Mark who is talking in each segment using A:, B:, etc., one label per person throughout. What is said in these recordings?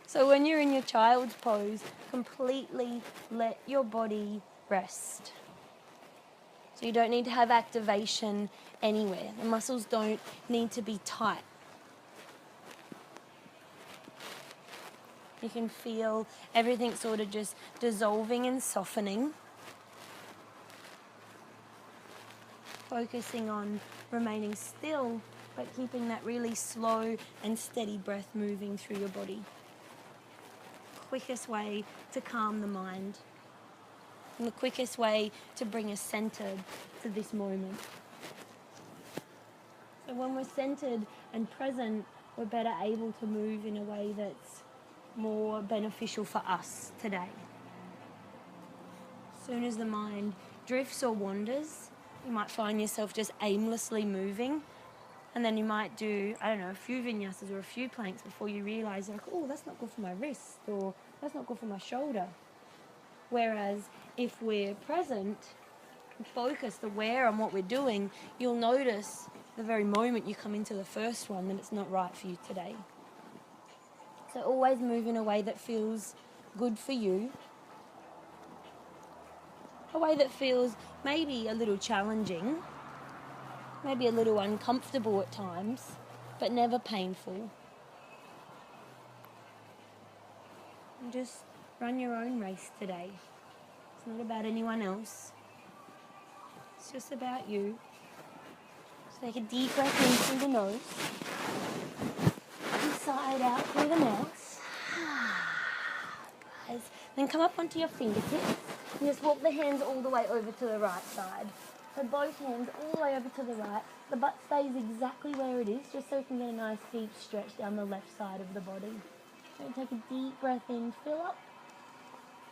A: So when you're in your child's pose, completely let your body rest. So you don't need to have activation anywhere. The muscles don't need to be tight. You can feel everything sort of just dissolving and softening. Focusing on remaining still, but keeping that really slow and steady breath moving through your body. Quickest way to calm the mind. And the quickest way to bring us centered to this moment. So when we're centered and present, we're better able to move in a way that's more beneficial for us today. As soon as the mind drifts or wanders, you might find yourself just aimlessly moving, and then you might do, a few vinyasas or a few planks before you realise, like, oh, that's not good for my wrist, or that's not good for my shoulder. Whereas if we're present, focused, aware on what we're doing, you'll notice the very moment you come into the first one that it's not right for you today. So always move in a way that feels good for you. A way that feels maybe a little challenging, maybe a little uncomfortable at times, but never painful. And just run your own race today. It's not about anyone else. It's just about you. So take a deep breath in through the nose. And sigh it out through the mouth. Guys. Then come up onto your fingertips and just walk the hands all the way over to the right side. So both hands all the way over to the right. The butt stays exactly where it is, just so you can get a nice deep stretch down the left side of the body. So take a deep breath in, fill up,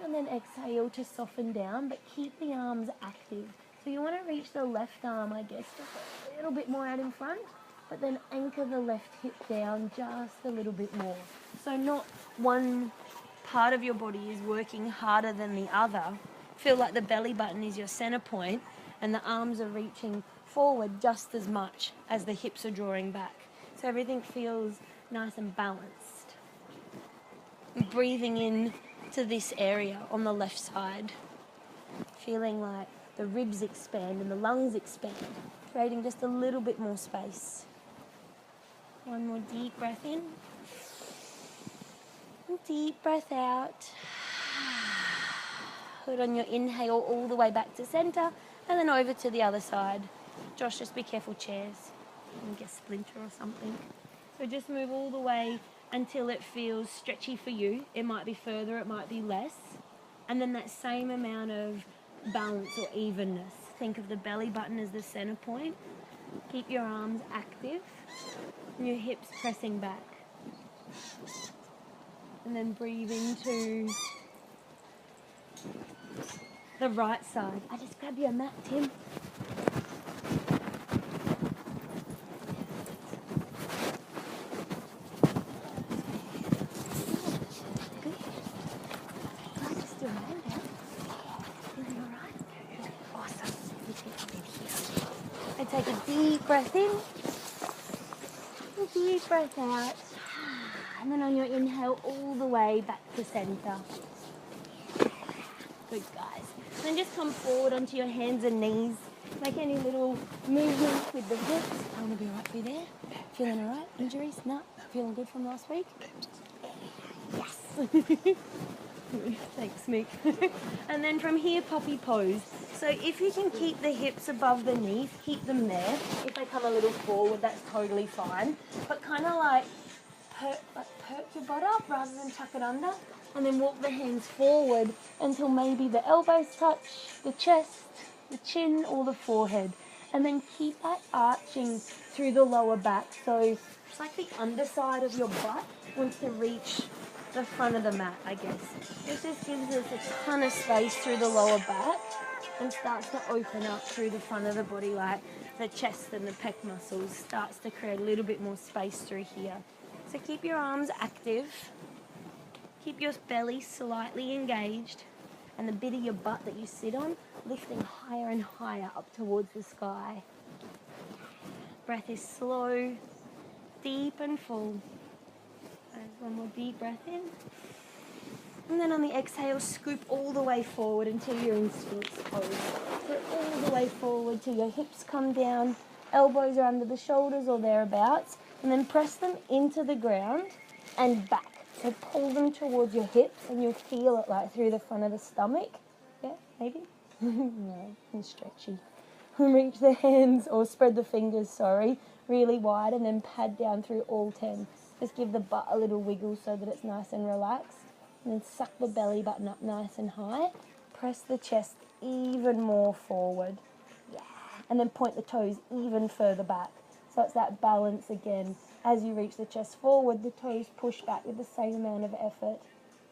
A: and then exhale to soften down, but keep the arms active. So you want to reach the left arm, I guess, just a little bit more out in front, but then anchor the left hip down just a little bit more. So not one part of your body is working harder than the other. Feel like the belly button is your center point and the arms are reaching forward just as much as the hips are drawing back. So everything feels nice and balanced. Breathing in to this area on the left side. Feeling like the ribs expand and the lungs expand, creating just a little bit more space. One more deep breath in. And deep breath out. Hold on your inhale all the way back to center and then over to the other side. Josh, just be careful, chairs. You can get a splinter or something. So just move all the way until it feels stretchy for you. It might be further, it might be less. And then that same amount of balance or evenness. Think of the belly button as the center point. Keep your arms active and your hips pressing back. And then breathe into the right side. I just grab your mat, Tim. Take a deep breath in, and deep breath out, and then on your inhale all the way back to center. Good, guys. Then just come forward onto your hands and knees. Make any little movements with the hips. I want to be right through there. Feeling all right? Injuries? No? Feeling good from last week? Yes. Thanks, Mick. And then from here, puppy pose. So if you can keep the hips above the knees, keep them there. If they come a little forward, that's totally fine. But kind of like perk your butt up rather than tuck it under. And then walk the hands forward until maybe the elbows touch the chest, the chin, or the forehead. And then keep that arching through the lower back. So it's like the underside of your butt wants to reach the front of the mat, I guess. This just gives us a ton of space through the lower back and starts to open up through the front of the body, like the chest and the pec muscles starts to create a little bit more space through here. So keep your arms active, keep your belly slightly engaged, and the bit of your butt that you sit on lifting higher and higher up towards the sky. Breath is slow, deep and full. As One more deep breath in. And then on the exhale, scoop all the way forward until you're in Sphinx pose. So all the way forward till your hips come down, elbows are under the shoulders or thereabouts, and then press them into the ground and back. So pull them towards your hips and you'll feel it like through the front of the stomach. Yeah, maybe? No, it's stretchy. Reach the hands, or spread the fingers, sorry, really wide, and then pad down through all 10. Just give the butt a little wiggle so that it's nice and relaxed. And then suck the belly button up nice and high. Press the chest even more forward. Yeah. And then point the toes even further back. So it's that balance again. As you reach the chest forward, the toes push back with the same amount of effort.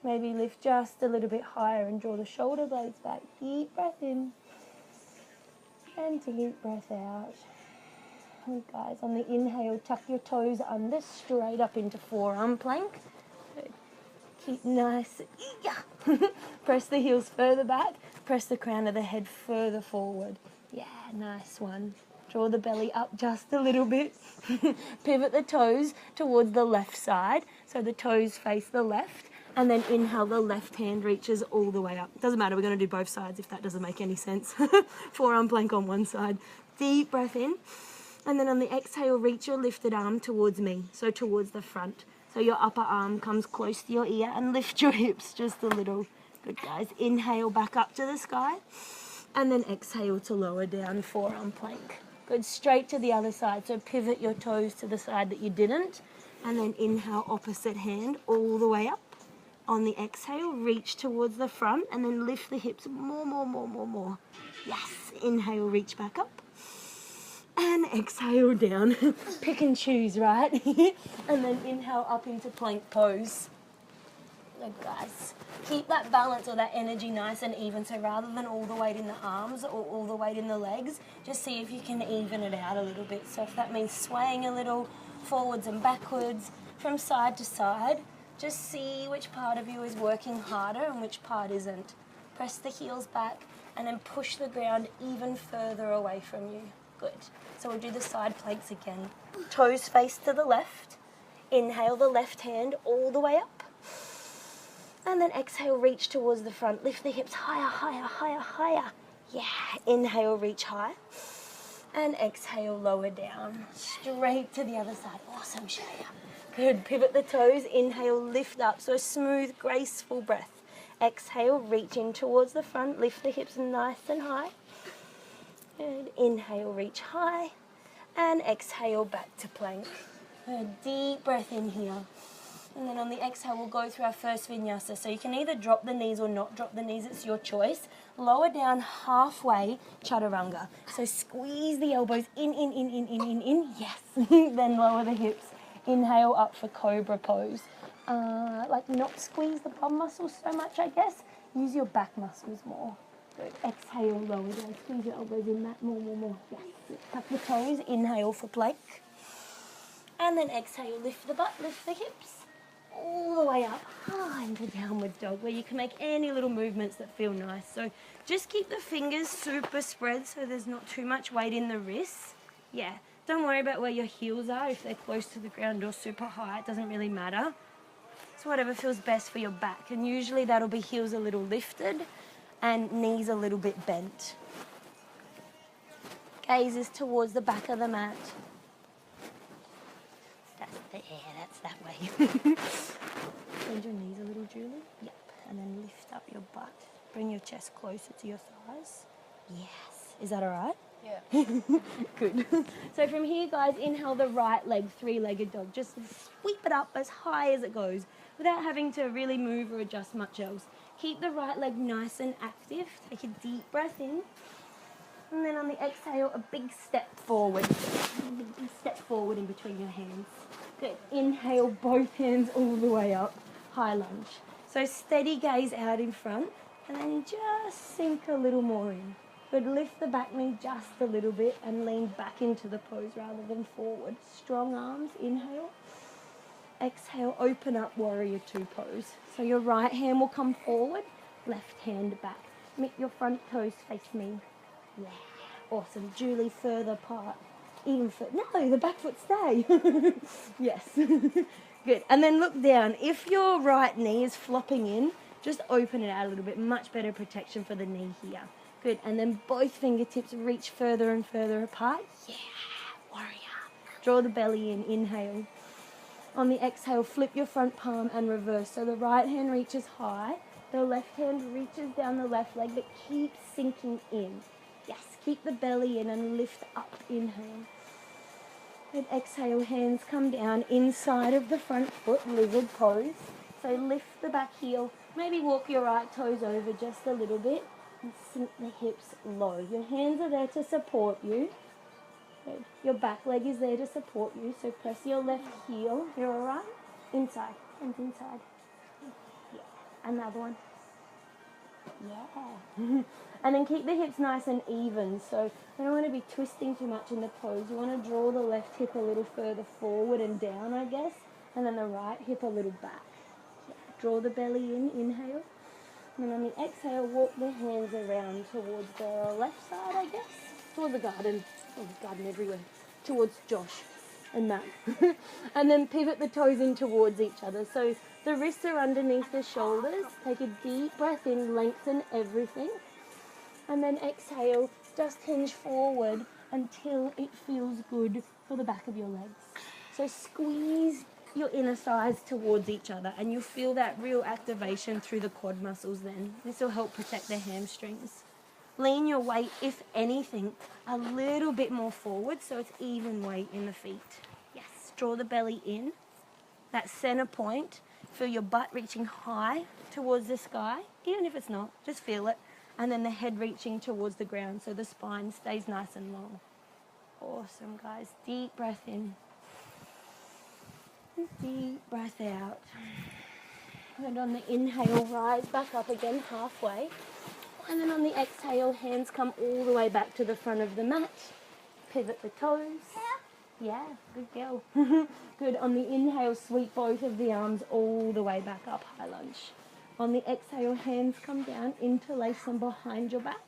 A: Maybe lift just a little bit higher and draw the shoulder blades back. Deep breath in. And deep breath out. And guys, on the inhale, tuck your toes under, straight up into forearm plank. Keep nice. Press the heels further back. Press the crown of the head further forward. Yeah, nice one. Draw the belly up just a little bit. Pivot the toes towards the left side. So the toes face the left. And then inhale, the left hand reaches all the way up. Doesn't matter, we're going to do both sides if that doesn't make any sense. Forearm plank on one side. Deep breath in. And then on the exhale, reach your lifted arm towards me. So towards the front. So your upper arm comes close to your ear and lift your hips just a little. Good, guys. Inhale back up to the sky. And then exhale to lower down, forearm plank. Good, straight to the other side. So pivot your toes to the side that you didn't. And then inhale, opposite hand, all the way up. On the exhale, reach towards the front and then lift the hips more. Yes. Inhale, reach back up. And exhale down. Pick and choose, right? And then inhale up into plank pose. Good, guys. Keep that balance or that energy nice and even. So rather than all the weight in the arms or all the weight in the legs, just see if you can even it out a little bit. So if that means swaying a little forwards and backwards from side to side, just see which part of you is working harder and which part isn't. Press the heels back and then push the ground even further away from you. Good. So we'll do the side planks again. Toes face to the left. Inhale the left hand all the way up. And then exhale, reach towards the front. Lift the hips higher. Yeah. Inhale, reach high. And exhale, lower down. Straight to the other side. Awesome, Shaya. Good. Pivot the toes. Inhale, lift up. So a smooth, graceful breath. Exhale, reach in towards the front. Lift the hips nice and high. Good. Inhale, reach high. And exhale, back to plank. A deep breath in here. And then on the exhale, we'll go through our first vinyasa. So you can either drop the knees or not drop the knees. It's your choice. Lower down halfway, chaturanga. So squeeze the elbows in. Yes. Then lower the hips. Inhale up for cobra pose. Like not squeeze the bum muscles so much, I guess. Use your back muscles more. Good. Exhale, lower down. Squeeze your elbows in that more. Yes. Tuck the toes. Inhale for plank. And then exhale, lift the butt, lift the hips. All the way up into downward dog, where you can make any little movements that feel nice. So just keep the fingers super spread so there's not too much weight in the wrists. Yeah, don't worry about where your heels are, if they're close to the ground or super high, it doesn't really matter. It's whatever feels best for your back, and usually that'll be heels a little lifted and knees a little bit bent. Gaze is towards the back of the mat. That's that way. Bend your knees a little, Julie. Yep. And then lift up your butt. Bring your chest closer to your thighs. Yes. Is that all right?
B: Yeah.
A: Good. So from here, guys, inhale the right leg, three-legged dog. Just sweep it up as high as it goes without having to really move or adjust much else. Keep the right leg nice and active. Take a deep breath in. And then on the exhale, a big step forward. A big step forward in between your hands. Good. Inhale, both hands all the way up. High lunge. So steady gaze out in front. And then just sink a little more in. Good. Lift the back knee just a little bit and lean back into the pose rather than forward. Strong arms. Inhale. Exhale, open up warrior two pose. So your right hand will come forward. Left hand back. Make your front toes face me. Yeah, awesome. Julie, further apart. Even further. No, the back foot stay. Yes. Good. And then look down. If your right knee is flopping in, just open it out a little bit. Much better protection for the knee here. Good. And then both fingertips reach further and further apart. Yeah, warrior. Draw the belly in. Inhale. On the exhale, flip your front palm and reverse. So the right hand reaches high. The left hand reaches down the left leg, but keep sinking in. Yes, keep the belly in and lift up. Inhale. And exhale, hands come down inside of the front foot, lizard pose. So lift the back heel. Maybe walk your right toes over just a little bit and sink the hips low. Your hands are there to support you. Good. Your back leg is there to support you. So press your left heel. You're all right? Inside. Hands inside. Yeah. Another one. Yeah. And then keep the hips nice and even. So you don't want to be twisting too much in the pose. You want to draw the left hip a little further forward and down, I guess. And then the right hip a little back. Yeah. Draw the belly in. Inhale. And then on the exhale, walk the hands around towards the left side, I guess. Towards the garden. Oh, garden everywhere. Towards Josh and Matt. And then pivot the toes in towards each other. So the wrists are underneath the shoulders. Take a deep breath in, lengthen everything. And then exhale, just hinge forward until it feels good for the back of your legs. So squeeze your inner thighs towards each other and you'll feel that real activation through the quad muscles then. This will help protect the hamstrings. Lean your weight, if anything, a little bit more forward so it's even weight in the feet. Yes, draw the belly in. That center point, feel your butt reaching high towards the sky, even if it's not, just feel it. And then the head reaching towards the ground so the spine stays nice and long. Awesome, guys. Deep breath in. Deep breath out. And on the inhale, rise back up again halfway. And then on the exhale, hands come all the way back to the front of the mat. Pivot the toes. Yeah, good girl. Good. On the inhale, sweep both of the arms all the way back up, high lunge. On the exhale, hands come down, interlace them behind your back.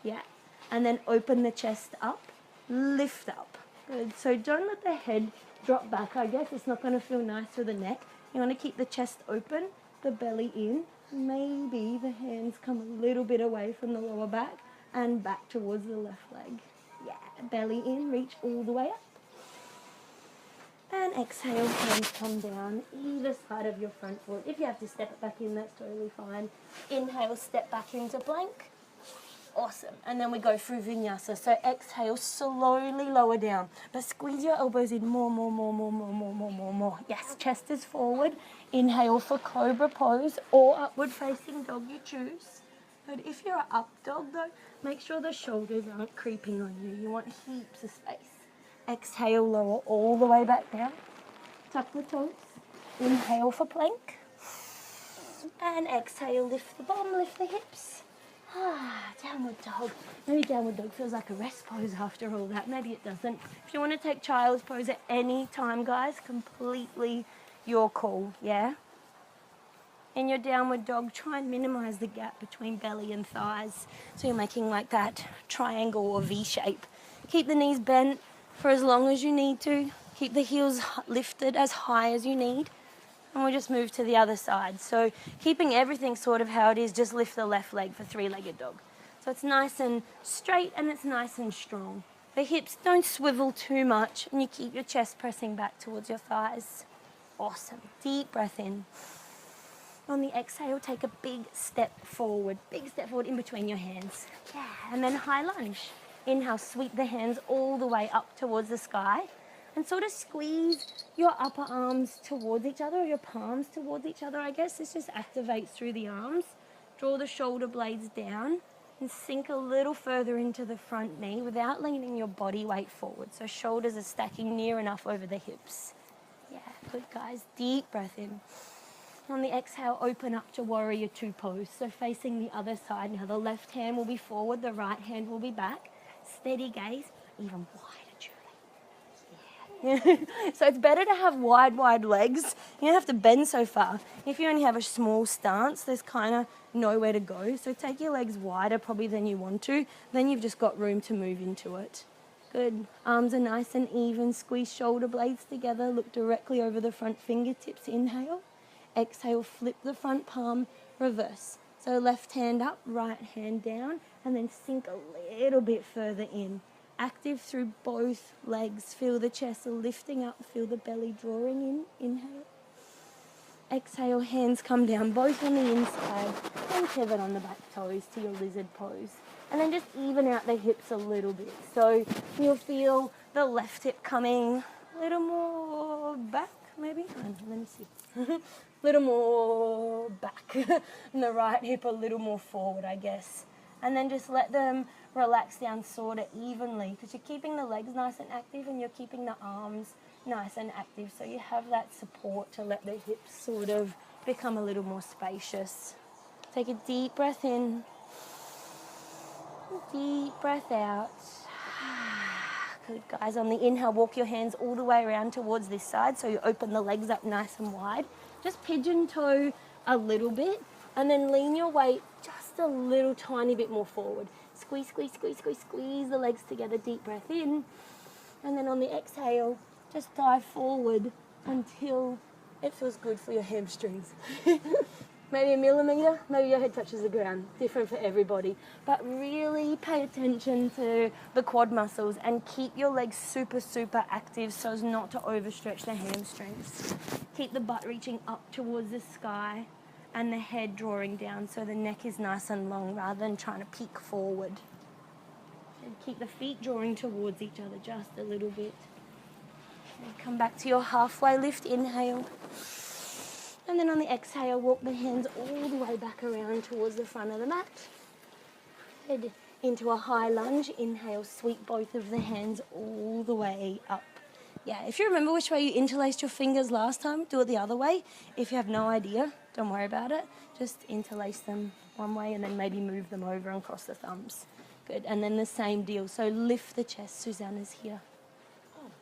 A: Yeah. And then open the chest up, lift up. Good. So don't let the head drop back, I guess. It's not going to feel nice for the neck. You want to keep the chest open, the belly in. Maybe the hands come a little bit away from the lower back and back towards the left leg. Yeah, belly in, reach all the way up. And exhale, hands come down either side of your front foot. If you have to step it back in, that's totally fine. Inhale, step back into plank. Awesome. And then we go through Vinyasa. So exhale, slowly lower down. But squeeze your elbows in more. Yes, chest is forward. Inhale for cobra pose or upward facing dog, you choose. But if you're an up dog though, make sure the shoulders aren't creeping on you. You want heaps of space. Exhale, lower all the way back down. Tuck the toes. Inhale for plank. And exhale, lift the bum, lift the hips. Downward dog. Maybe downward dog feels like a rest pose after all that. Maybe it doesn't. If you want to take child's pose at any time, guys, completely your call, yeah? In your downward dog, try and minimize the gap between belly and thighs. So you're making like that triangle or V shape. Keep the knees bent for as long as you need to. Keep the heels lifted as high as you need. And we'll just move to the other side. So keeping everything sort of how it is, just lift the left leg for three-legged dog. So it's nice and straight and it's nice and strong. The hips don't swivel too much and you keep your chest pressing back towards your thighs. Awesome. Deep breath in. On the exhale, take a big step forward. Big step forward in between your hands. Yeah. And then high lunge. Inhale, sweep the hands all the way up towards the sky. And sort of squeeze your upper arms towards each other, or your palms towards each other, I guess. This just activates through the arms. Draw the shoulder blades down and sink a little further into the front knee without leaning your body weight forward. So shoulders are stacking near enough over the hips. Yeah, good guys. Deep breath in. On the exhale, open up to warrior two pose. So facing the other side. Now the left hand will be forward, the right hand will be back. Steady gaze, even wider. So it's better to have wide legs. You don't have to bend so far. If you only have a small stance, there's kind of nowhere to go. So take your legs wider probably than you want to. Then you've just got room to move into it. Good. Arms are nice and even. Squeeze shoulder blades together. Look directly over the front fingertips. Inhale. Exhale, flip the front palm, reverse. So left hand up, right hand down, and then sink a little bit further in. Active through both legs. Feel the chest lifting up. Feel the belly drawing in. Inhale. Exhale, hands come down, both on the inside, and pivot on the back toes to your lizard pose. And then just even out the hips a little bit. So you'll feel the left hip coming a little more back, maybe. Let me see. A little more back. And the right hip a little more forward, I guess. And then just let them relax down sort of evenly, because you're keeping the legs nice and active and you're keeping the arms nice and active, so you have that support to let the hips sort of become a little more spacious. Take a deep breath in, deep breath out. Good, guys. On the inhale, walk your hands all the way around towards this side, so you open the legs up nice and wide. Just pigeon toe a little bit, and then lean your weight just a little tiny bit more forward. Squeeze, squeeze, squeeze, squeeze, squeeze the legs together. Deep breath in, and then on the exhale, just dive forward until it feels good for your hamstrings. Maybe a millimetre, maybe your head touches the ground. Different for everybody. But really pay attention to the quad muscles and keep your legs super, super active so as not to overstretch the hamstrings. Keep the butt reaching up towards the sky and the head drawing down so the neck is nice and long rather than trying to peek forward. And keep the feet drawing towards each other just a little bit. And come back to your halfway lift, inhale. And then on the exhale, walk the hands all the way back around towards the front of the mat. Head into a high lunge, inhale, sweep both of the hands all the way up. Yeah, if you remember which way you interlaced your fingers last time, do it the other way. If you have no idea, don't worry about it. Just interlace them one way and then maybe move them over and cross the thumbs. Good, and then the same deal. So lift the chest, Susanna's here.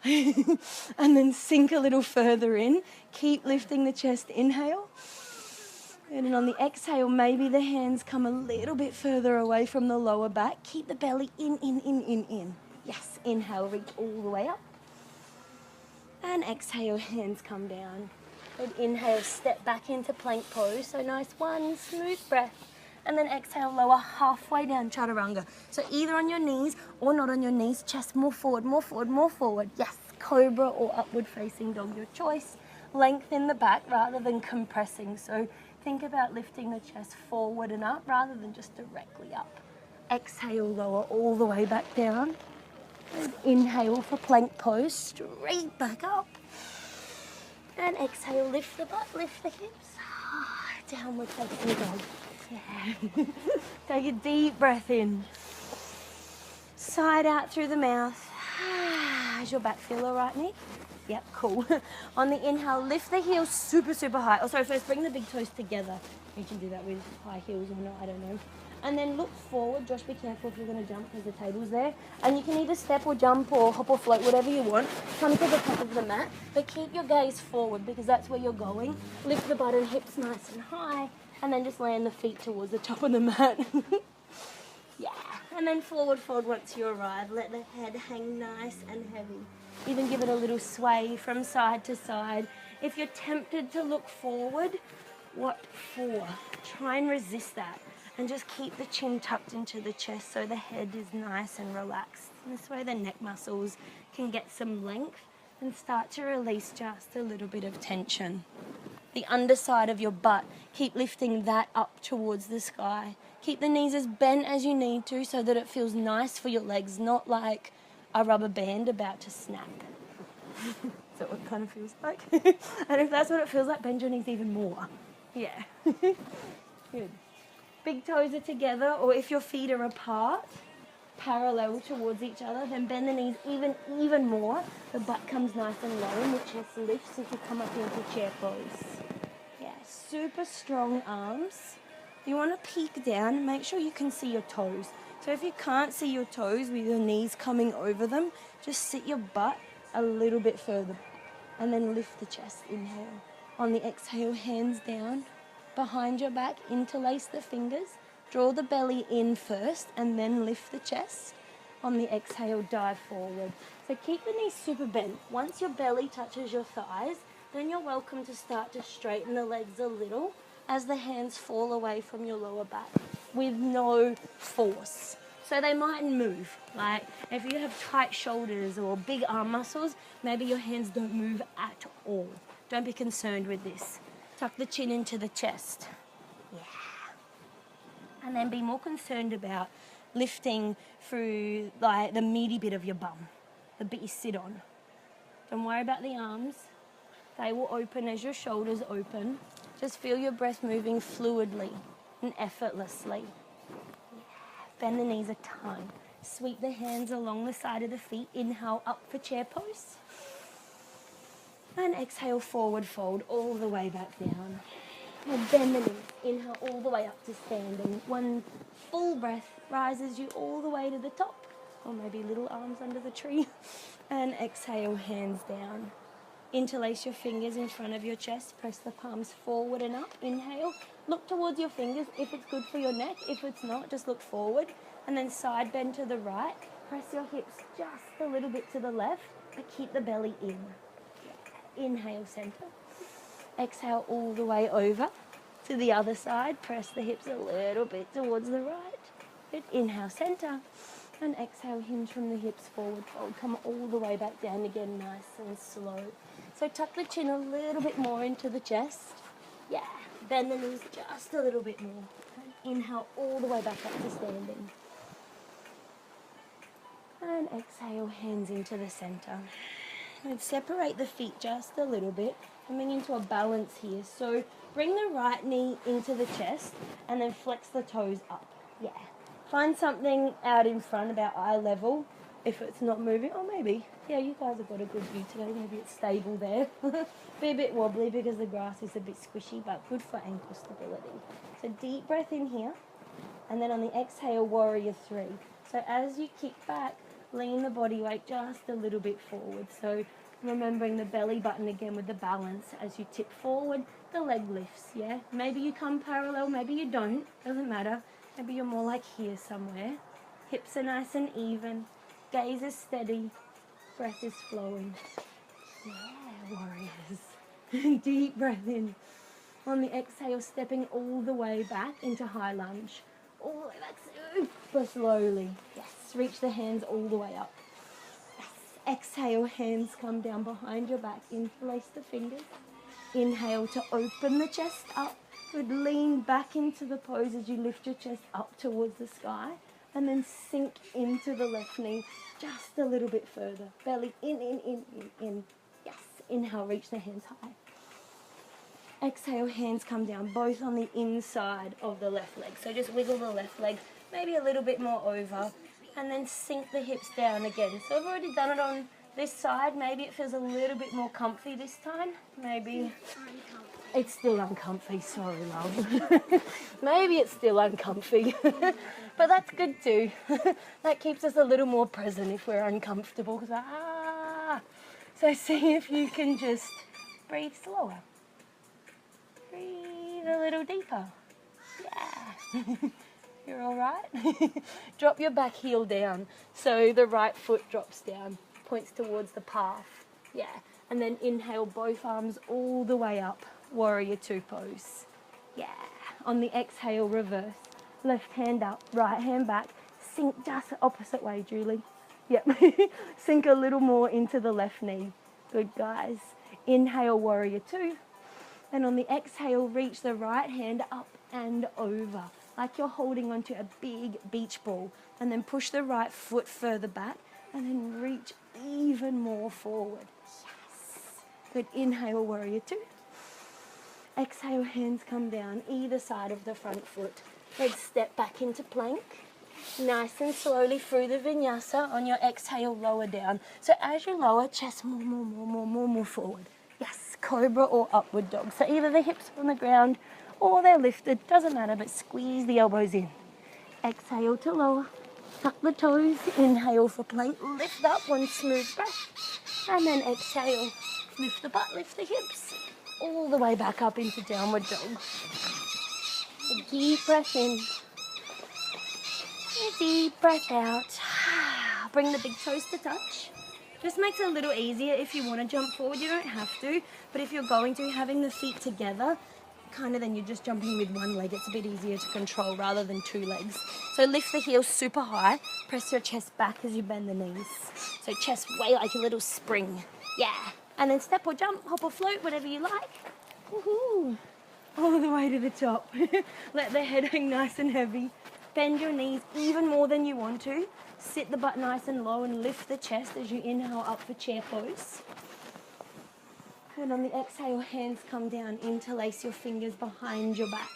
A: And then sink a little further in. Keep lifting the chest, inhale. And then on the exhale, maybe the hands come a little bit further away from the lower back. Keep the belly in. Yes, inhale, reach all the way up. And exhale, hands come down. Good, inhale, step back into plank pose. So nice one, smooth breath. And then exhale, lower halfway down, chaturanga. So either on your knees or not on your knees, chest more forward, more forward, more forward. Yes, cobra or upward facing dog, your choice. Lengthen the back rather than compressing. So think about lifting the chest forward and up rather than just directly up. Exhale, lower all the way back down. And inhale for plank pose, straight back up. And exhale, lift the butt, lift the hips. Downward facing dog. Yeah. Take a deep breath in. Side out through the mouth. Does your back feel all right, Nick? Yep, cool. On the inhale, lift the heels super, super high. Oh, sorry, first bring the big toes together. You can do that with high heels or not, I don't know. And then look forward. Josh, be careful if you're going to jump because the table's there. And you can either step or jump or hop or float, whatever you want. Come to the top of the mat, but keep your gaze forward because that's where you're going. Lift the butt and hips nice and high. And then just land the feet towards the top of the mat. Yeah. And then forward fold once you arrive. Let the head hang nice and heavy. Even give it a little sway from side to side. If you're tempted to look forward, what for? Try and resist that. And just keep the chin tucked into the chest so the head is nice and relaxed. And this way the neck muscles can get some length and start to release just a little bit of tension. The underside of your butt, keep lifting that up towards the sky. Keep the knees as bent as you need to so that it feels nice for your legs, not like a rubber band about to snap. Is that what it kind of feels like? And if that's what it feels like, bend your knees even more. Yeah. Good. Big toes are together, or if your feet are apart, parallel towards each other, then bend the knees even more. The butt comes nice and low and the chest lifts as you come up into chair pose. Yeah, super strong arms. You want to peek down and make sure you can see your toes. So if you can't see your toes with your knees coming over them, just sit your butt a little bit further and then lift the chest. Inhale. On the exhale, hands down. Behind your back, interlace the fingers. Draw the belly in first and then lift the chest. On the exhale, dive forward. So keep the knees super bent. Once your belly touches your thighs, then you're welcome to start to straighten the legs a little as the hands fall away from your lower back with no force. So they mightn't move. Like if you have tight shoulders or big arm muscles, maybe your hands don't move at all. Don't be concerned with this. Tuck the chin into the chest. Yeah. And then be more concerned about lifting through like the meaty bit of your bum, the bit you sit on. Don't worry about the arms. They will open as your shoulders open. Just feel your breath moving fluidly and effortlessly. Bend the knees a ton. Sweep the hands along the side of the feet. Inhale up for chair pose. And exhale, forward fold all the way back down. And bend the knees. Inhale all the way up to standing. One full breath rises you all the way to the top. Or maybe little arms under the tree. And exhale, hands down. Interlace your fingers in front of your chest. Press the palms forward and up. Inhale. Look towards your fingers if it's good for your neck. If it's not, just look forward. And then side bend to the right. Press your hips just a little bit to the left, but keep the belly in. Inhale, center. Exhale all the way over to the other side. Press the hips a little bit towards the right. Good. Inhale, center. And exhale, hinge from the hips, forward fold. Come all the way back down again, nice and slow. So tuck the chin a little bit more into the chest. Yeah. Bend the knees just a little bit more. Inhale all the way back up to standing. And exhale, hands into the center. And separate the feet just a little bit, coming into a balance here. So bring the right knee into the chest and then flex the toes up. Yeah. Find something out in front about eye level if it's not moving. Or maybe, yeah, you guys have got a good view today. Maybe it's stable there. Be a bit wobbly because the grass is a bit squishy, but good for ankle stability. So deep breath in here. And then on the exhale, warrior three. So as you kick back, lean the body weight just a little bit forward. So remembering the belly button again with the balance. As you tip forward, the leg lifts, yeah? Maybe you come parallel, maybe you don't. Doesn't matter. Maybe you're more like here somewhere. Hips are nice and even. Gaze is steady. Breath is flowing. Yeah, warriors. Deep breath in. On the exhale, stepping all the way back into high lunge. All the way back, super slowly. Yes, reach the hands all the way up. Yes, exhale, hands come down behind your back. Interlace the fingers. Inhale to open the chest up. Good, lean back into the pose as you lift your chest up towards the sky. And then sink into the left knee just a little bit further. Belly in. Yes, inhale, reach the hands high. Exhale, hands come down, both on the inside of the left leg. So just wiggle the left leg, maybe a little bit more over, and then sink the hips down again. So I've already done it on this side. Maybe it feels a little bit more comfy this time. Maybe it's still uncomfy, sorry love. Maybe it's still uncomfy, but that's good too. That keeps us a little more present if we're uncomfortable. So see if you can just breathe slower. Breathe a little deeper. Yeah. You're all right? Drop your back heel down. So the right foot drops down, points towards the path. Yeah. And then inhale both arms all the way up. Warrior two pose. Yeah. On the exhale, reverse. Left hand up, right hand back. Sink just the opposite way, Julie. Yep. Sink a little more into the left knee. Good, guys. Inhale, warrior two. And on the exhale, reach the right hand up and over, like you're holding onto a big beach ball. And then push the right foot further back and then reach even more forward. Yes. Good. Inhale, warrior two. Exhale, hands come down either side of the front foot. Let's step back into plank. Nice and slowly through the vinyasa. On your exhale, lower down. So as you lower, chest more forward. Yes, cobra or upward dog. So either the hips on the ground or they're lifted. Doesn't matter, but squeeze the elbows in. Exhale to lower. Tuck the toes. Inhale for plank. Lift up, one smooth breath. And then exhale. Lift the butt, lift the hips. All the way back up into downward dog. A deep breath in. A deep breath out. Bring the big toes to touch. Just makes it a little easier if you want to jump forward. You don't have to, but if you're going to, having the feet together, kind of then you're just jumping with one leg. It's a bit easier to control rather than two legs. So lift the heels super high. Press your chest back as you bend the knees. So chest way like a little spring. Yeah. And then step or jump, hop or float, whatever you like. Woohoo! All the way to the top. Let the head hang nice and heavy. Bend your knees even more than you want to. Sit the butt nice and low and lift the chest as you inhale up for chair pose. And on the exhale, hands come down. Interlace your fingers behind your back.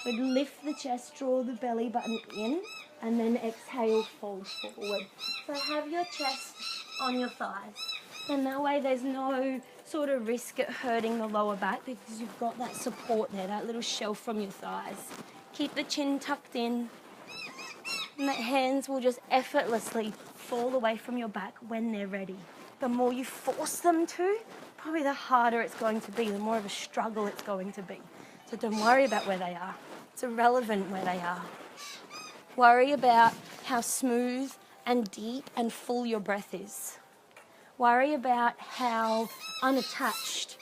A: But lift the chest, draw the belly button in, and then exhale, fold forward. So have your chest on your thighs. And that way there's no sort of risk at hurting the lower back because you've got that support there, that little shelf from your thighs. Keep the chin tucked in, and the hands will just effortlessly fall away from your back when they're ready. The more you force them to, probably the harder it's going to be, the more of a struggle it's going to be. So don't worry about where they are. It's irrelevant where they are. Worry about how smooth and deep and full your breath is. Worry about how unattached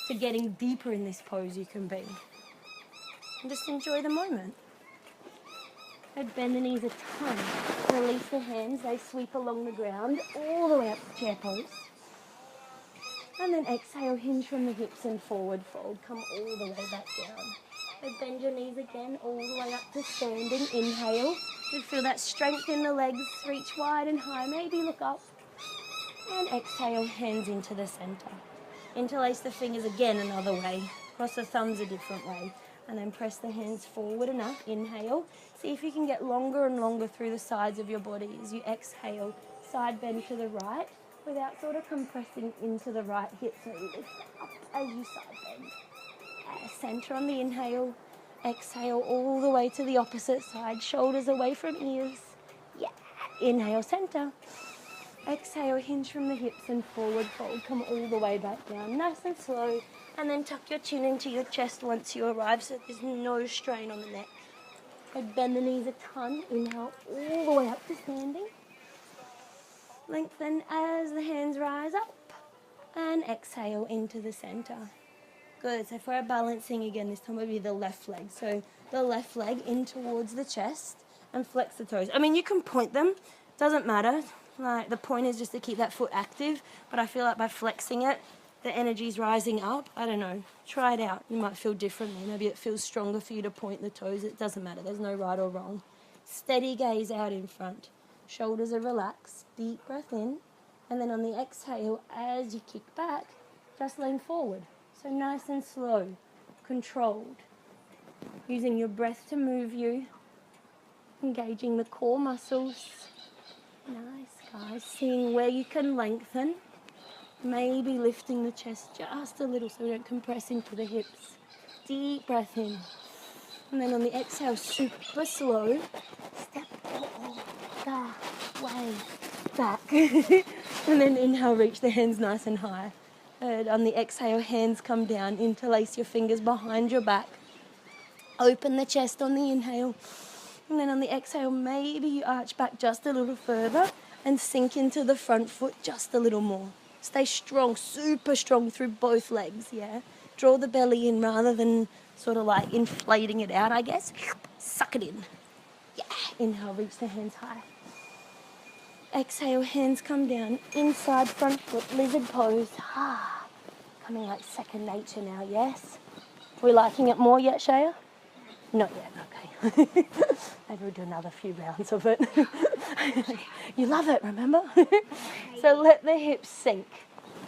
A: to getting deeper in this pose you can be. And just enjoy the moment. I'd bend the knees a ton. Release the hands, they sweep along the ground all the way up to chair pose. And then exhale, hinge from the hips and forward fold. Come all the way back down. And bend your knees again all the way up to standing. Inhale. You feel that strength in the legs. Reach wide and high. Maybe look up. And exhale, hands into the center. Interlace the fingers again another way. Cross the thumbs a different way. And then press the hands forward enough. Inhale. See if you can get longer and longer through the sides of your body as you exhale. Side bend to the right without sort of compressing into the right hip. So lift up as you side bend. Center on the inhale. Exhale all the way to the opposite side. Shoulders away from ears. Yeah. Inhale, center. Exhale, hinge from the hips and forward fold. Come all the way back down, nice and slow. And then tuck your chin into your chest once you arrive so there's no strain on the neck. And bend the knees a ton. Inhale all the way up to standing. Lengthen as the hands rise up. And exhale into the center. Good. So for our balancing again, this time will be the left leg. So the left leg in towards the chest and flex the toes. I mean, you can point them. Doesn't matter. Like, the point is just to keep that foot active, but I feel like by flexing it, the energy's rising up. I don't know. Try it out. You might feel differently. Maybe it feels stronger for you to point the toes. It doesn't matter. There's no right or wrong. Steady gaze out in front. Shoulders are relaxed. Deep breath in. And then on the exhale, as you kick back, just lean forward. So nice and slow. Controlled. Using your breath to move you. Engaging the core muscles. Nice, guys. Seeing where you can lengthen. Maybe lifting the chest just a little so we don't compress into the hips. Deep breath in. And then on the exhale, super slow. Step all the way back. And then inhale, reach the hands nice and high. And on the exhale, hands come down. Interlace your fingers behind your back. Open the chest on the inhale. And then on the exhale, maybe you arch back just a little further and sink into the front foot just a little more. Stay strong, super strong through both legs, yeah? Draw the belly in rather than sort of like inflating it out, I guess. Suck it in. Yeah, inhale, reach the hands high. Exhale, hands come down. Inside front foot, lizard pose. Coming like second nature now, yes? We liking it more yet, Shaya? Not yet, okay. Maybe we'll do another few rounds of it. You love it, remember? So let the hips sink.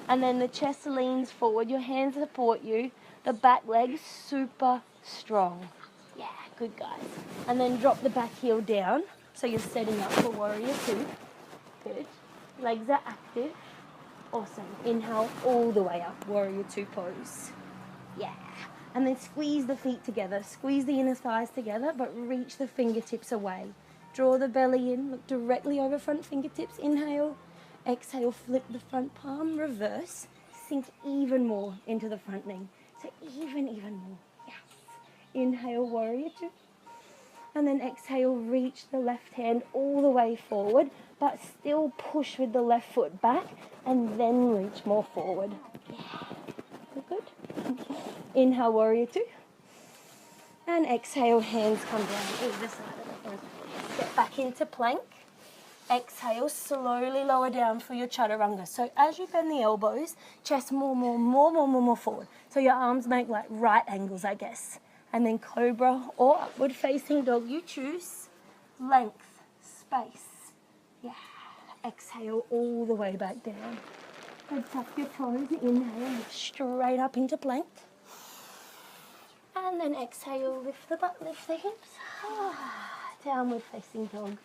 A: And then the chest leans forward. Your hands support you. The back leg super strong. Yeah, good guys. And then drop the back heel down. So you're setting up for warrior two. Good. Legs are active. Awesome. Inhale all the way up. Warrior two pose. Yeah. And then squeeze the feet together. Squeeze the inner thighs together, but reach the fingertips away. Draw the belly in. Look directly over front fingertips. Inhale. Exhale, flip the front palm. Reverse. Sink even more into the front knee. So even more. Yes. Inhale, warrior two. And then exhale, reach the left hand all the way forward, but still push with the left foot back and then reach more forward. Yeah, good. Inhale, warrior two. And exhale, hands come down either side of the front. Step back into plank. Exhale, slowly lower down for your chaturanga. So as you bend the elbows, chest more forward. So your arms make like right angles, I guess. And then cobra or upward facing dog, you choose. Length, space. Yeah. Exhale all the way back down. And tuck your toes, inhale, straight up into plank. And then exhale, lift the butt, lift the hips. Downward facing dog.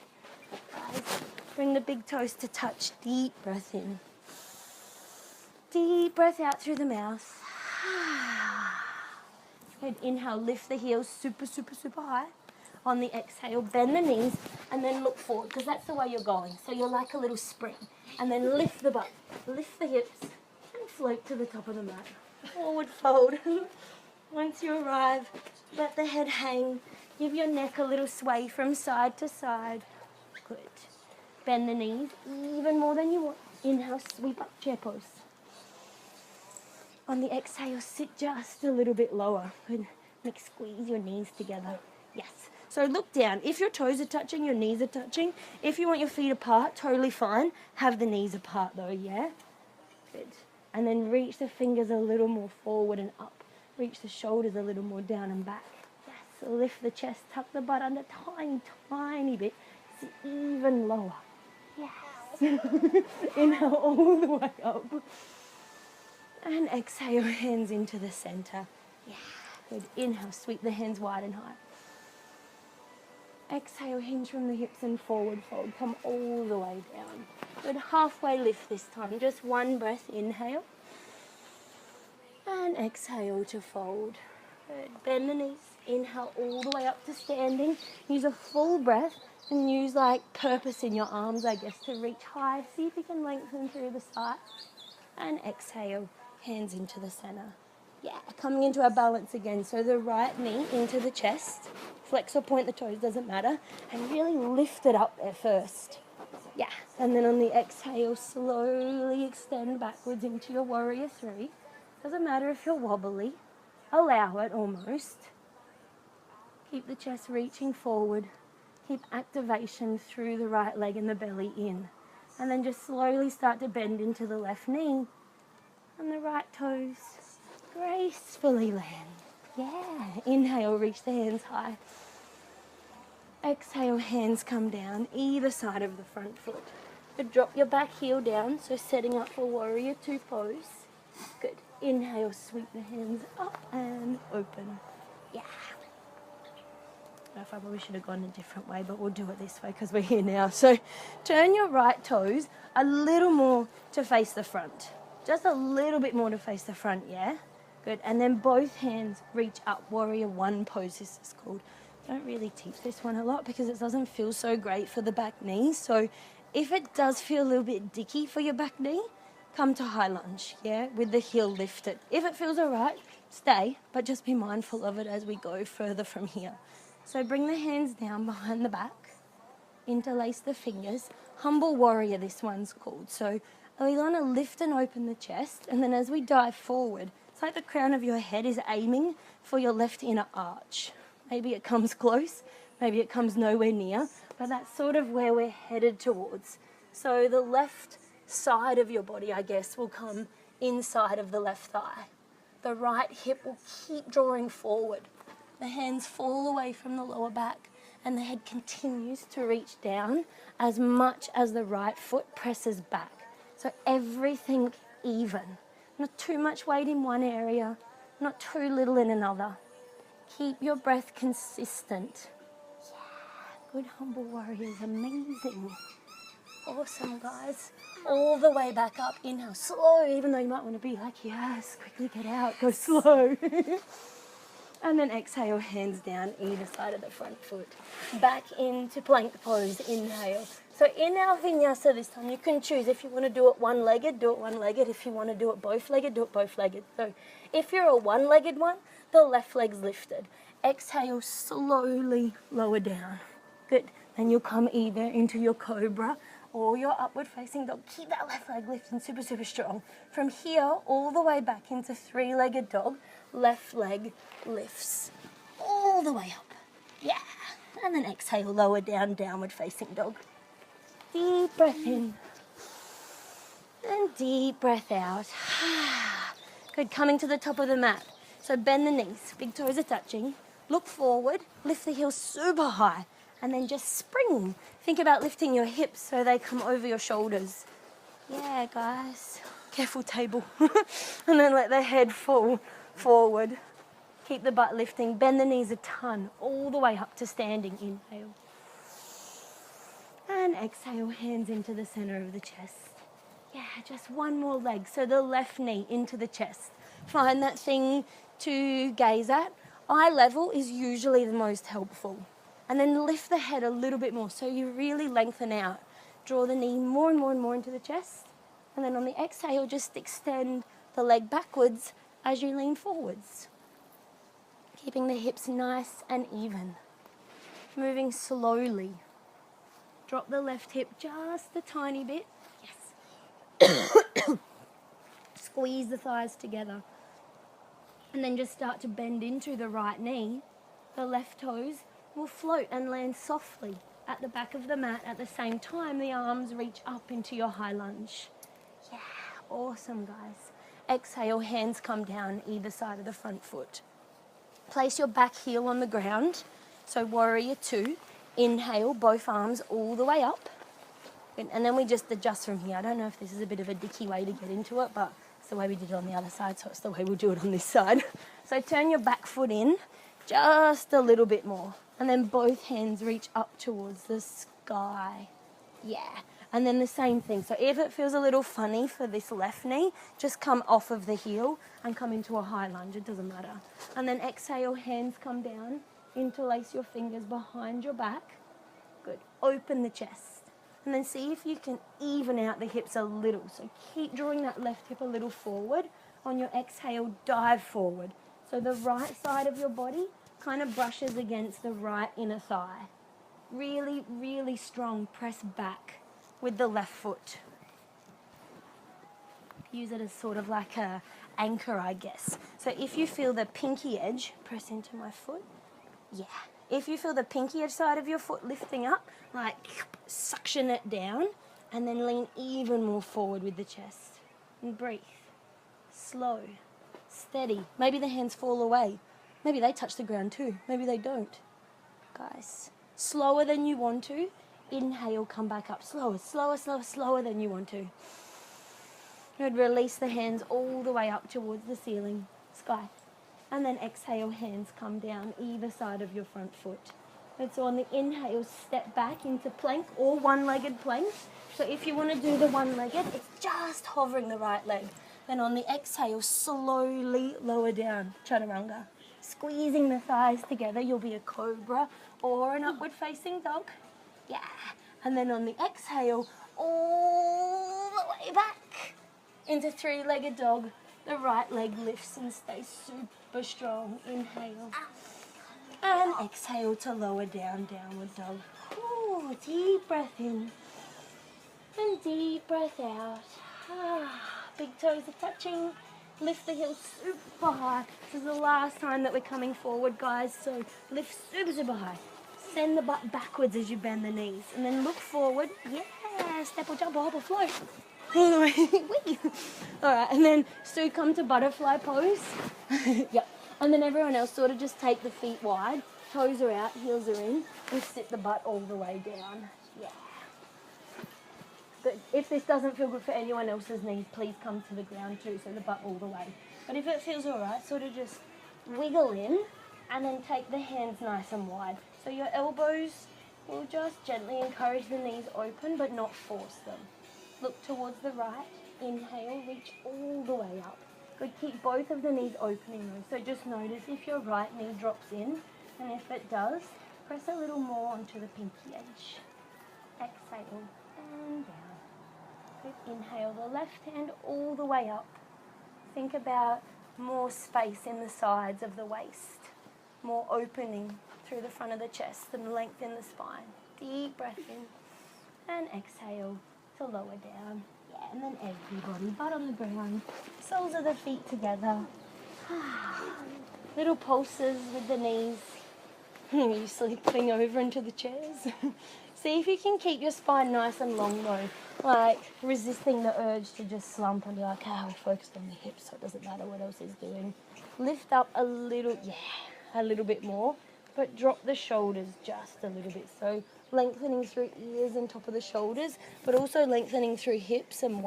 A: Guys, bring the big toes to touch. Deep breath in. Deep breath out through the mouth. Good. Inhale, lift the heels super high. On the exhale, bend the knees and then look forward because that's the way you're going. So you're like a little spring. And then lift the butt, lift the hips and float to the top of the mat. Forward fold. Once you arrive, let the head hang. Give your neck a little sway from side to side. Good. Bend the knees even more than you want. Inhale, sweep up, chair pose. On the exhale, sit just a little bit lower. Good. Next, squeeze your knees together. Yes. So look down. If your toes are touching, your knees are touching. If you want your feet apart, totally fine. Have the knees apart though, yeah? Good. And then reach the fingers a little more forward and up. Reach the shoulders a little more down and back. Yes. Lift the chest, tuck the butt under tiny bit. Sit even lower. Yes. Inhale all the way up. And exhale, hands into the center. Yeah. Good. Inhale, sweep the hands wide and high. Exhale, hinge from the hips and forward fold. Come all the way down. Good. Halfway lift this time. Just one breath. Inhale. And exhale to fold. Good. Bend the knees. Inhale all the way up to standing. Use a full breath and use like purpose in your arms, I guess, to reach high. See if you can lengthen through the side. And exhale, hands into the center. Yeah, coming into our balance again. So the right knee into the chest. Flex or point the toes, doesn't matter. And really lift it up there first. Yeah, and then on the exhale, slowly extend backwards into your warrior three. Doesn't matter if you're wobbly. Allow it almost. Keep the chest reaching forward. Keep activation through the right leg and the belly in. And then just slowly start to bend into the left knee. And the right toes gracefully land. Yeah. Inhale, reach the hands high. Exhale, hands come down either side of the front foot. Good. Drop your back heel down, so setting up for warrior two pose. Good. Inhale, sweep the hands up and open. Yeah. I probably should have gone a different way, but we'll do it this way because we're here now. So turn your right toes a little more to face the front. Just a little bit more to face the front, yeah? Good. And then both hands reach up. Warrior one pose, this is called. Don't really teach this one a lot because it doesn't feel so great for the back knee. So if it does feel a little bit dicky for your back knee, come to high lunge, yeah, with the heel lifted. If it feels all right, stay, but just be mindful of it as we go further from here. So bring the hands down behind the back, interlace the fingers. Humble warrior, this one's called. So we want to lift and open the chest, and then as we dive forward, it's like the crown of your head is aiming for your left inner arch. Maybe it comes close, maybe it comes nowhere near, but that's sort of where we're headed towards. So the left side of your body, I guess, will come inside of the left thigh. The right hip will keep drawing forward. The hands fall away from the lower back and the head continues to reach down as much as the right foot presses back. So everything even. Not too much weight in one area, not too little in another. Keep your breath consistent. Yeah, good humble warriors, amazing. Awesome, guys. All the way back up. Inhale, slow, even though you might want to be like, yes, quickly get out, go slow. And then exhale, hands down either side of the front foot. Back into plank pose, inhale. So in our vinyasa this time, you can choose if you want to do it one-legged, do it one-legged. If you want to do it both-legged, do it both-legged. So if you're a one-legged one, the left leg's lifted. Exhale, slowly lower down. Good. Then you'll come either into your cobra or your upward facing dog. Keep that left leg lifting super, super strong. From here, all the way back into three-legged dog, left leg lifts all the way up. Yeah. And then exhale, lower down, downward facing dog. Deep breath in. And deep breath out. Good. Coming to the top of the mat. So bend the knees, big toes are touching. Look forward, lift the heels super high, and then just spring. Think about lifting your hips so they come over your shoulders. Yeah, guys. Careful table. And then let the head fall forward. Keep the butt lifting. Bend the knees a ton, all the way up to standing. Inhale. And exhale, hands into the center of the chest. Yeah, just one more leg. So the left knee into the chest. Find that thing to gaze at. Eye level is usually the most helpful. And then lift the head a little bit more so you really lengthen out. Draw the knee more and more and more into the chest. And then on the exhale, just extend the leg backwards as you lean forwards. Keeping the hips nice and even. Moving slowly. Drop the left hip just a tiny bit. Yes. Squeeze the thighs together. And then just start to bend into the right knee. The left toes will float and land softly at the back of the mat. At the same time, the arms reach up into your high lunge. Yeah, awesome, guys. Exhale, hands come down either side of the front foot. Place your back heel on the ground. So warrior two. Inhale, both arms all the way up. And then we just adjust from here. I don't know if this is a bit of a dicky way to get into it, but it's the way we did it on the other side, so it's the way we'll do it on this side. So turn your back foot in just a little bit more. And then both hands reach up towards the sky. Yeah. And then the same thing. So if it feels a little funny for this left knee, just come off of the heel and come into a high lunge. It doesn't matter. And then exhale, hands come down. Interlace your fingers behind your back. Good. Open the chest. And then see if you can even out the hips a little. So keep drawing that left hip a little forward. On your exhale, dive forward. So the right side of your body kind of brushes against the right inner thigh. Really, really strong press back with the left foot. Use it as sort of like a anchor, I guess. So if you feel the pinky edge, press into my foot. Yeah. If you feel the pinky edge side of your foot lifting up, like suction it down and then lean even more forward with the chest. And breathe. Slow. Steady. Maybe the hands fall away. Maybe they touch the ground too. Maybe they don't. Guys, slower than you want to. Inhale, come back up. Slower, slower, slower, slower than you want to. Good. Release the hands all the way up towards the ceiling. Sky. And then exhale, hands come down either side of your front foot. And so on the inhale, step back into plank or one-legged plank. So if you want to do the one-legged, it's just hovering the right leg. Then on the exhale, slowly lower down, chaturanga. Squeezing the thighs together, you'll be a cobra or an upward-facing dog. Yeah. And then on the exhale, all the way back into three-legged dog. The right leg lifts and stays super strong. Inhale. And exhale to lower down, downward dog. Ooh, deep breath in. And deep breath out. Big toes are touching. Lift the heels super high. This is the last time that we're coming forward, guys. So lift super, super high. Send the butt backwards as you bend the knees. And then look forward. Yeah, step or jump or hop or float. All right, and then so come to butterfly pose. Yep. And then everyone else sort of just take the feet wide, toes are out, heels are in, and sit the butt all the way down. Yeah. But if this doesn't feel good for anyone else's knees, please come to the ground too, so the butt all the way. But if it feels all right, sort of just wiggle in, and then take the hands nice and wide. So your elbows will just gently encourage the knees open, but not force them. Look towards the right. Inhale, reach all the way up. Good, keep both of the knees opening though. So just notice if your right knee drops in, and if it does, press a little more onto the pinky edge. Exhale and down. Good, inhale the left hand all the way up. Think about more space in the sides of the waist. more opening through the front of the chest and lengthen the spine. Deep breath in and exhale to lower down. Yeah, and then everybody, butt on the ground, soles of the feet together. Little pulses with the knees. You slipping over into the chairs. See if you can keep your spine nice and long though, like resisting the urge to just slump and be like, we're focused on the hips so it doesn't matter what else is doing. Lift up a little, a little bit more, but drop the shoulders just a little bit. So lengthening through ears and top of the shoulders, but also lengthening through hips and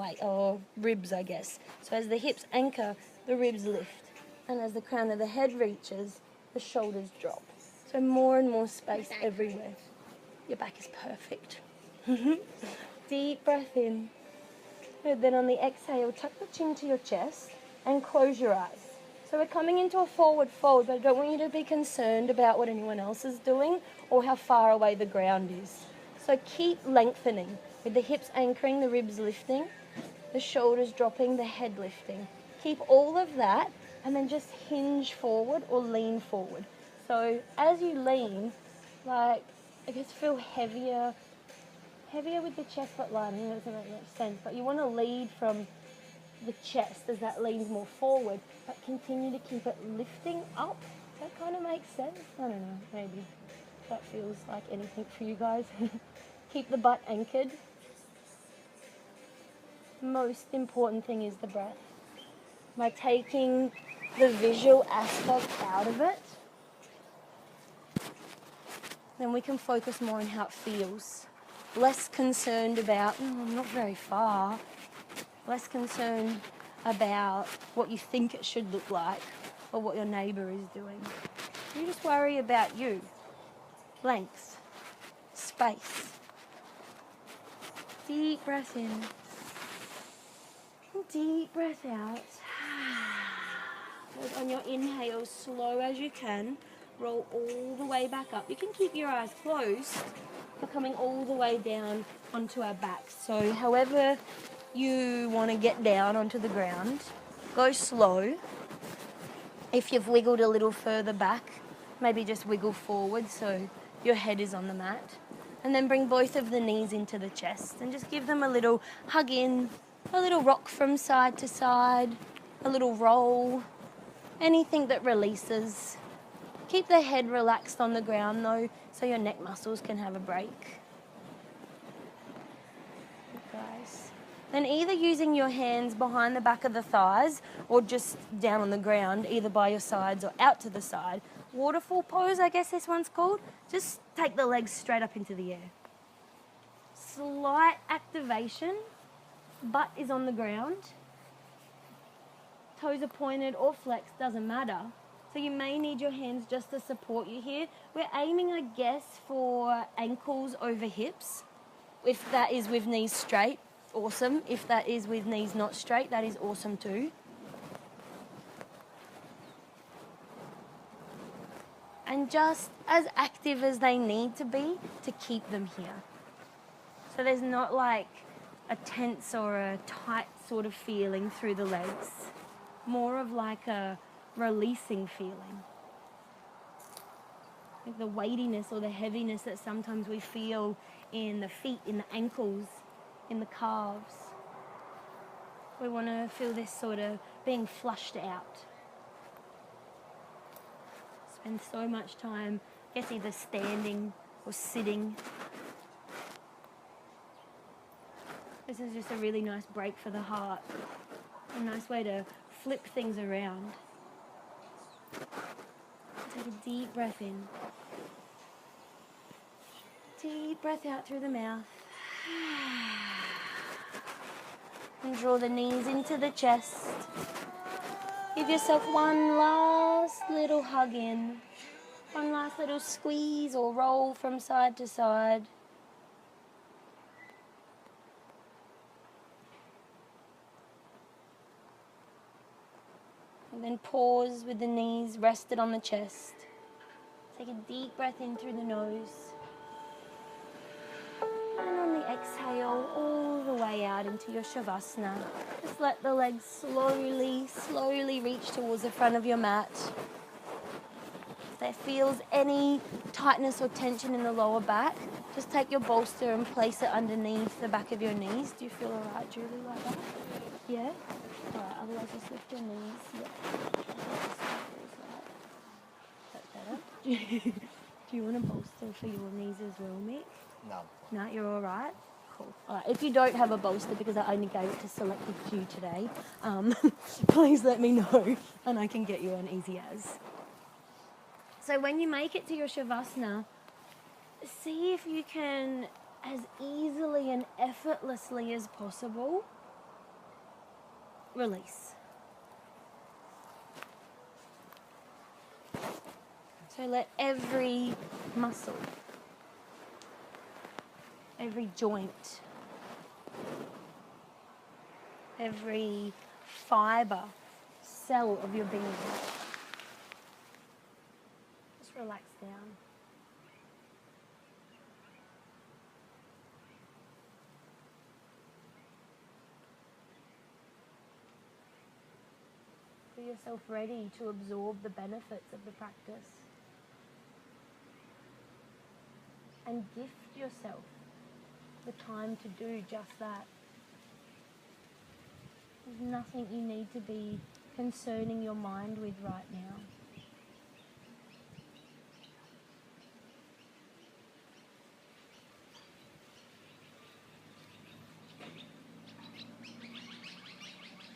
A: ribs, I guess. So as the hips anchor, the ribs lift. And as the crown of the head reaches, the shoulders drop. So more and more space everywhere. Your back is perfect. Deep breath in. And then on the exhale, tuck the chin to your chest and close your eyes. So we're coming into a forward fold, but I don't want you to be concerned about what anyone else is doing or how far away the ground is. So keep lengthening with the hips anchoring, the ribs lifting, the shoulders dropping, the head lifting. Keep all of that and then just hinge forward or lean forward. So as you lean, feel heavier with the chest butt lining. That doesn't make much sense, but you want to lead from the chest as that leans more forward, but continue to keep it lifting up. That kind of makes sense. I don't know, maybe that feels like anything for you guys. Keep the butt anchored. Most important thing is the breath. By taking the visual aspect out of it, then we can focus more on how it feels. Less concerned about, I'm not very far. Less concerned about what you think it should look like or what your neighbour is doing. You just worry about you. Length. Space. Deep breath in. Deep breath out. On your inhale, slow as you can. Roll all the way back up. You can keep your eyes closed. We're coming all the way down onto our backs. So however you want to get down onto the ground, go slow. If you've wiggled a little further back, maybe just wiggle forward so your head is on the mat. And then bring both of the knees into the chest and just give them a little hug in, a little rock from side to side, a little roll, anything that releases. Keep the head relaxed on the ground though, so your neck muscles can have a break. Guys. Then either using your hands behind the back of the thighs or just down on the ground, either by your sides or out to the side. Waterfall pose, I guess this one's called. Just take the legs straight up into the air. Slight activation, butt is on the ground. Toes are pointed or flexed, doesn't matter. So you may need your hands just to support you here. We're aiming, I guess, for ankles over hips. If that is with knees straight, awesome. If that is with knees not straight, that is awesome too. And just as active as they need to be to keep them here. So there's not like a tense or a tight sort of feeling through the legs. More of like a releasing feeling. Like the weightiness or the heaviness that sometimes we feel in the feet, in the ankles, in the calves. We want to feel this sort of being flushed out. Spend so much time, I guess, either standing or sitting. This is just a really nice break for the heart. A nice way to flip things around. Take a deep breath in. Deep breath out through the mouth. And draw the knees into the chest. Give yourself one last little hug in. One last little squeeze or roll from side to side. And then pause with the knees rested on the chest. Take a deep breath in through the nose. And on the exhale, all the way out into your Shavasana. Just let the legs slowly reach towards the front of your mat. there feels any tightness or tension in the lower back, just take your bolster and place it underneath the back of your knees. Do you feel all right, Julie, like that? Yeah? All right, otherwise just lift your knees. Yeah. Is that better? Do you want a bolster for your knees as well, Mick?
B: No.
A: No, you're all right? Cool. All right, if you don't have a bolster, because I only gave it to selected few today, please let me know and I can get you an easy as. So when you make it to your Shavasana, see if you can, as easily and effortlessly as possible, release. So let every muscle, every joint, every fibre, cell of your being just relax down. Feel yourself ready to absorb the benefits of the practice. And gift yourself the time to do just that. There's nothing you need to be concerning your mind with right now.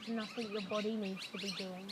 A: There's nothing your body needs to be doing.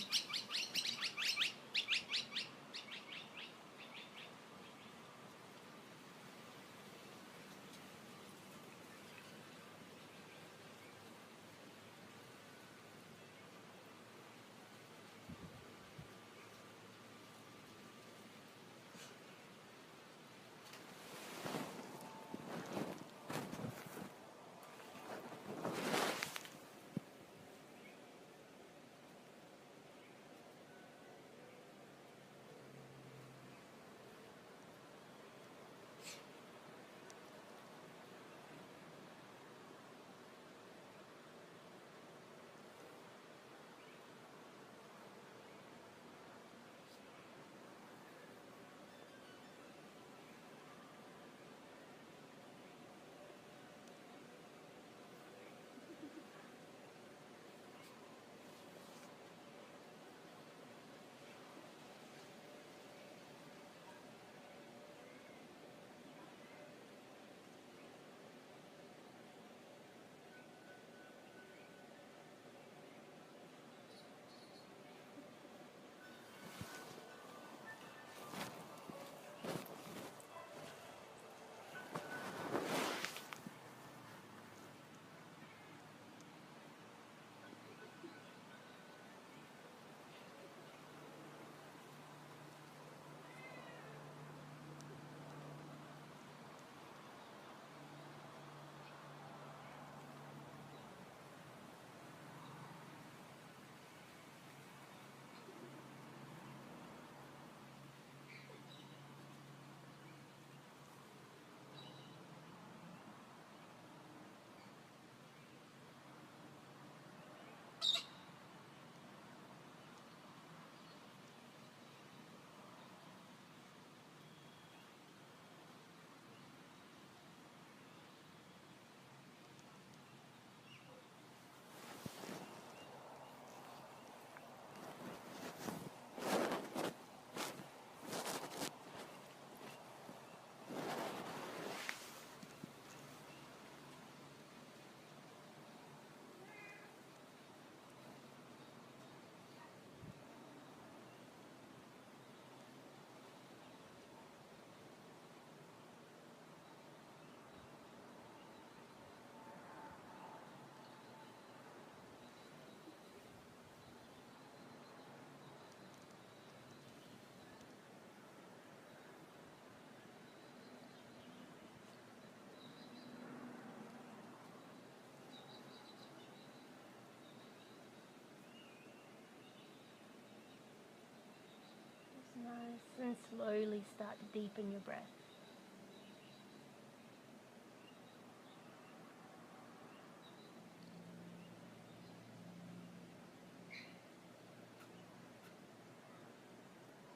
A: Nice, and slowly start to deepen your breath.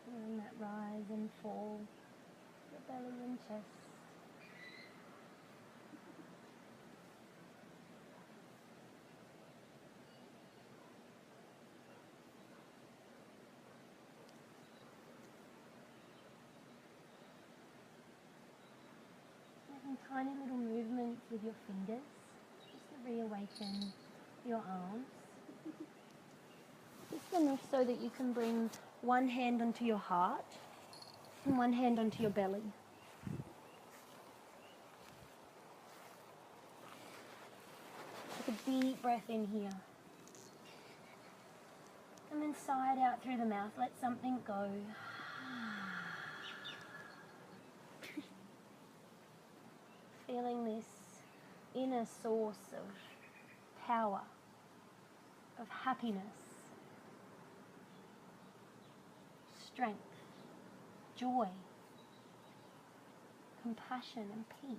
A: And that rise and belly and chest. Making tiny little movements with your fingers just to reawaken your arms. Just enough so that you can bring one hand onto your heart and one hand onto your belly. Take a deep breath in here. And then sigh it out through the mouth. Let something go. Feeling this inner source of power, of happiness, strength, joy, compassion and peace.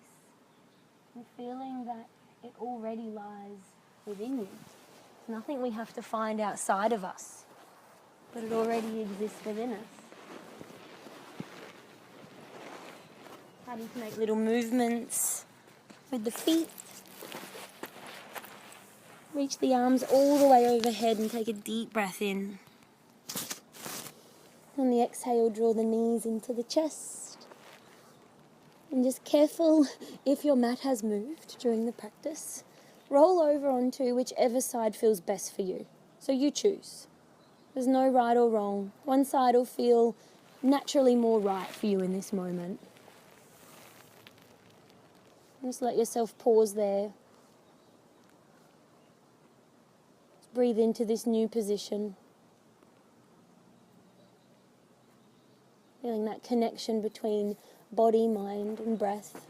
A: And feeling that it already lies within you. It's nothing we have to find outside of us, but it already exists within us. Starting to make little movements with the feet. Reach the arms all the way overhead and take a deep breath in. On the exhale, draw the knees into the chest. And just careful, if your mat has moved during the practice, roll over onto whichever side feels best for you. So you choose. There's no right or wrong. One side will feel naturally more right for you in this moment. Just let yourself pause there. Just breathe into this new position. Feeling that connection between body, mind and breath.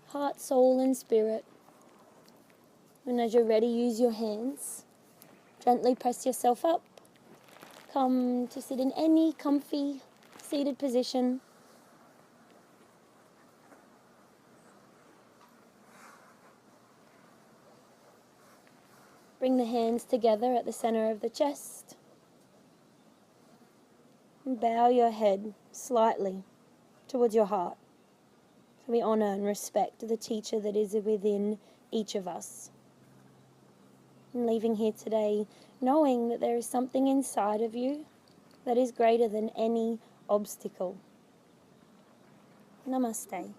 A: Heart, soul and spirit. And as you're ready, use your hands. Gently press yourself up. Come to sit in any comfy seated position. Bring the hands together at the center of the chest. And bow your head slightly towards your heart. So we honor and respect the teacher that is within each of us. And leaving here today knowing that there is something inside of you that is greater than any obstacle. Namaste.